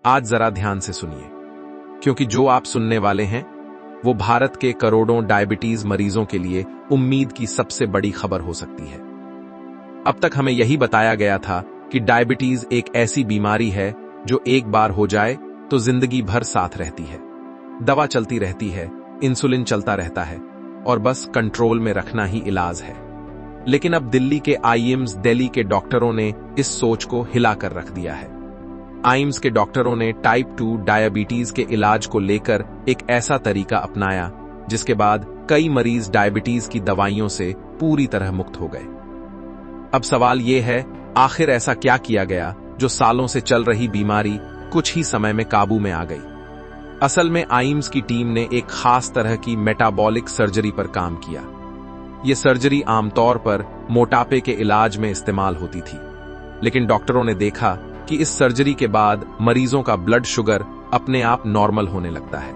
आज जरा ध्यान से सुनिए, क्योंकि जो आप सुनने वाले हैं वो भारत के करोड़ों डायबिटीज मरीजों के लिए उम्मीद की सबसे बड़ी खबर हो सकती है। अब तक हमें यही बताया गया था कि डायबिटीज एक ऐसी बीमारी है जो एक बार हो जाए तो जिंदगी भर साथ रहती है। दवा चलती रहती है, इंसुलिन चलता रहता है और बस कंट्रोल में रखना ही इलाज है। लेकिन अब दिल्ली के आईएम्स दिल्ली के डॉक्टरों ने इस सोच को हिला कर रख दिया है। आईम्स के डॉक्टरों ने टाइप 2 डायबिटीज के इलाज को लेकर एक ऐसा तरीका अपनाया जिसके बाद कई मरीज डायबिटीज की दवाइयों से पूरी तरह मुक्त हो गए। अब सवाल यह है, आखिर ऐसा क्या किया गया जो सालों से चल रही बीमारी कुछ ही समय में काबू में आ गई? असल में आईम्स की टीम ने एक खास तरह की मेटाबॉलिक सर्जरी पर काम किया। यह सर्जरी आमतौर पर मोटापे के इलाज में इस्तेमाल होती थी, लेकिन डॉक्टरों ने देखा कि इस सर्जरी के बाद मरीजों का ब्लड शुगर अपने आप नॉर्मल होने लगता है,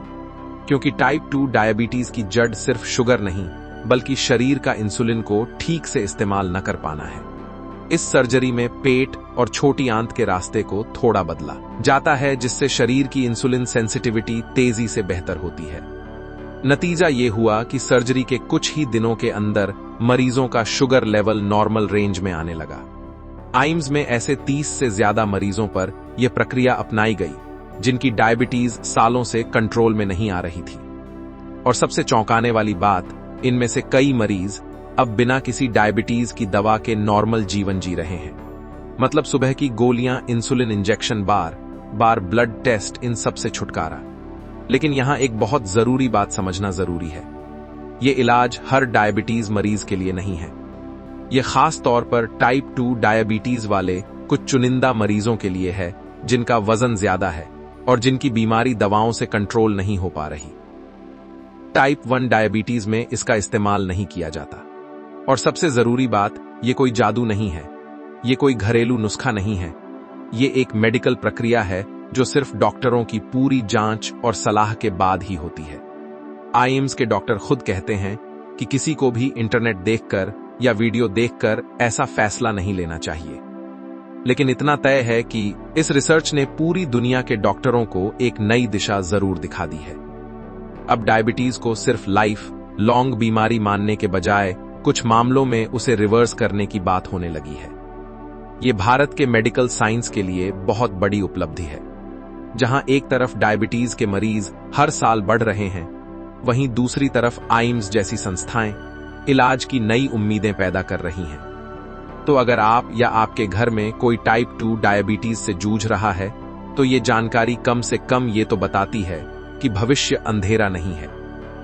क्योंकि टाइप 2 डायबिटीज की जड़ सिर्फ शुगर नहीं बल्कि शरीर का इंसुलिन को ठीक से इस्तेमाल न कर पाना है। इस सर्जरी में पेट और छोटी आंत के रास्ते को थोड़ा बदला जाता है, जिससे शरीर की इंसुलिन सेंसिटिविटी तेजी से बेहतर होती है। नतीजा ये हुआ कि सर्जरी के कुछ ही दिनों के अंदर मरीजों का शुगर लेवल नॉर्मल रेंज में आने लगा। आईम्स में ऐसे 30 से ज्यादा मरीजों पर यह प्रक्रिया अपनाई गई जिनकी डायबिटीज सालों से कंट्रोल में नहीं आ रही थी। और सबसे चौंकाने वाली बात, इनमें से कई मरीज अब बिना किसी डायबिटीज की दवा के नॉर्मल जीवन जी रहे हैं। मतलब सुबह की गोलियां, इंसुलिन इंजेक्शन, बार ब्लड टेस्ट, इन सब से छुटकारा। लेकिन यहां एक बहुत जरूरी बात समझना जरूरी है, यह इलाज हर डायबिटीज मरीज के लिए नहीं है। यह खास तौर पर टाइप 2 डायबिटीज वाले कुछ चुनिंदा मरीजों के लिए है जिनका वजन ज्यादा है और जिनकी बीमारी दवाओं से कंट्रोल नहीं हो पा रही। टाइप 1 डायबिटीज में इसका इस्तेमाल नहीं किया जाता। और सबसे जरूरी बात, ये कोई जादू नहीं है, ये कोई घरेलू नुस्खा नहीं है, ये एक मेडिकल प्रक्रिया है जो सिर्फ डॉक्टरों की पूरी जांच और सलाह के बाद ही होती है। आईएम्स के डॉक्टर खुद कहते हैं कि किसी को भी इंटरनेट देखकर या वीडियो देखकर ऐसा फैसला नहीं लेना चाहिए। लेकिन इतना तय है कि इस रिसर्च ने पूरी दुनिया के डॉक्टरों को एक नई दिशा जरूर दिखा दी है। अब डायबिटीज को सिर्फ लाइफ लॉन्ग बीमारी मानने के बजाय कुछ मामलों में उसे रिवर्स करने की बात होने लगी है। यह भारत के मेडिकल साइंस के लिए बहुत बड़ी उपलब्धि है। जहां एक तरफ डायबिटीज के मरीज हर साल बढ़ रहे हैं, वहीं दूसरी तरफ आईम्स जैसी संस्थाएं इलाज की नई उम्मीदें पैदा कर रही हैं। तो अगर आप या आपके घर में कोई टाइप 2 डायबिटीज से जूझ रहा है, तो ये जानकारी कम से कम ये तो बताती है कि भविष्य अंधेरा नहीं है,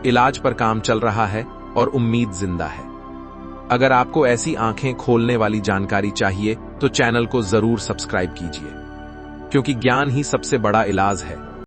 इलाज पर काम चल रहा है और उम्मीद जिंदा है। अगर आपको ऐसी आंखें खोलने वाली जानकारी चाहिए तो चैनल को जरूर सब्सक्राइब कीजिए, क्योंकि ज्ञान ही सबसे बड़ा इलाज है।